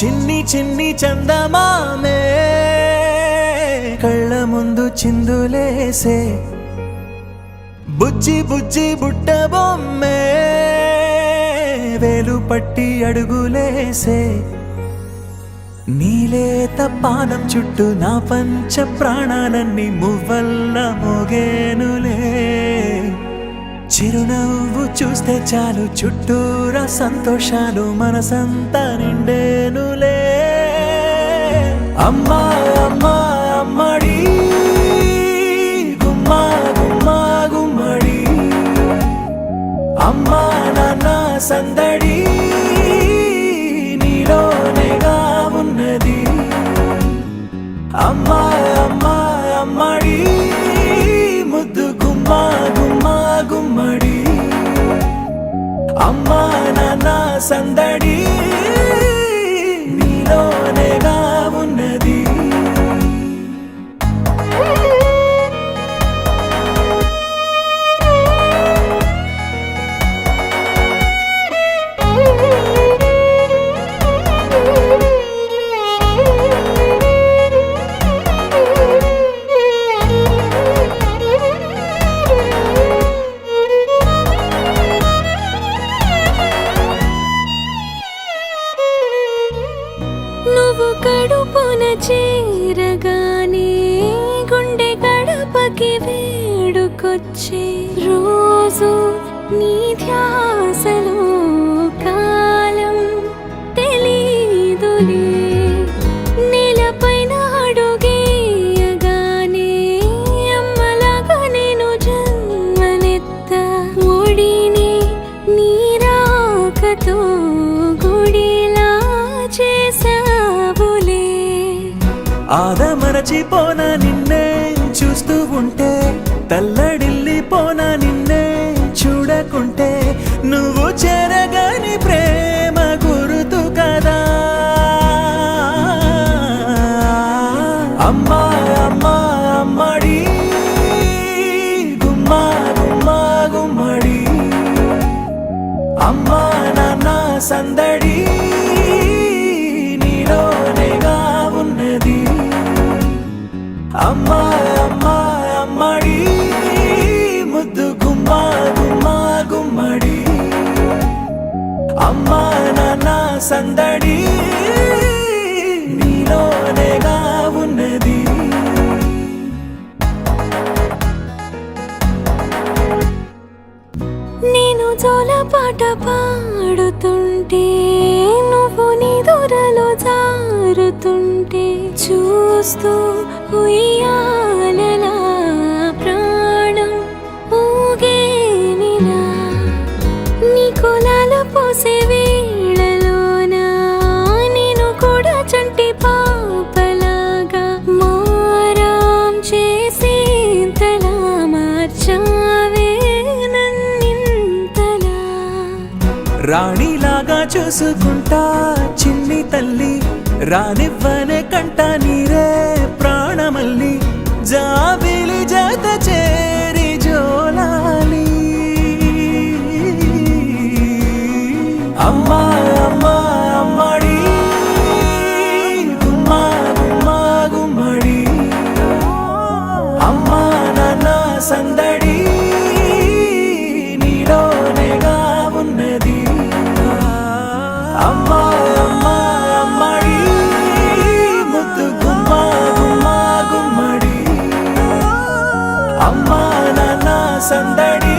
చిన్ని చిన్ని చందమామే కళ్ళ ముందు చిందులేసే బుజ్జి బుజ్జి బుట్ట బొమ్మే వేలు పట్టి అడుగులేసే నీలేత పానం చుట్టూ నా పంచ ప్రాణాలన్నీ మువ్వల్ల మోగేనులే చిరునవ్వు చూస్తే చాలు చుట్టూరా సంతోషాలు మనసంతా నిండేనులే అమ్మా అమ్మా అమ్మడి గుమ్మా గుమ్మా గుమ్మడి అమ్మా నాన్న సందడి నీలోనేగా ఉన్నది అమ్మా అమ్మా అమ్మడి ముద్దు గుమ్మా గుమ్మా గుమ్మడి అమ్మా నాన్న సందడి నీలోనేగా ఉన్నది నువ్వు కడుపున చేరగానే గుండె గడపకి వేడుకొచ్చే రోజు నీ ధ్యాసలో కాలం తెలీదులే నేలపైన అడుగేయగానే అమ్మలాగా నేను జన్మనెత్త ఒడిని నీ రాకతో గుడిలా చేసావులే ఆదమరచిపోనా నిన్నే చూస్తూ ఉంటే తల్లడిల్లిపోనా నిన్నే చూడకుంటే నువ్వు చెరగని ప్రేమ గురుతు కదా అమ్మా అమ్మా అమ్మడి గుమ్మా గుమ్మా గుమ్మడి అమ్మా నాన్న సందడి నీలోనేగా ఉన్నది అమ్మా అమ్మా అమ్మడి ముద్దు గుమ్మా గుమ్మా గుమ్మడి అమ్మా నాన్న సందడి నీలోనేగా ఉన్నది నేను జోలపాట పాడుతుంటే నువ్వు నీ దూరలో జారుతుంటే చూస్తూ ఉయ్యాలలా ప్రాణం ఊగేనిలా నీ కులాల పోసే వేళలోన నేను కూడా చంటి పాపలాగా మారాం చేసేంతలా మార్చావే నన్నింతలా రాణిలాగా చూసుకుంటా చిన్ని తల్లి రానివ్వనే కంట నీరే ప్రాణమల్లి జాబిలి జత చేరి జోలాలి అమ్మా అమ్మా అమ్మడి గుమ్మా గుమ్మా గుమ్మడి అమ్మా నాన్న సందడి నీలోనేగా ఉన్నది అమ్మా అమ్మా అమ్మడి ముద్దు గుమ్మా గుమ్మా గుమ్మడి అమ్మా నాన్న సందడి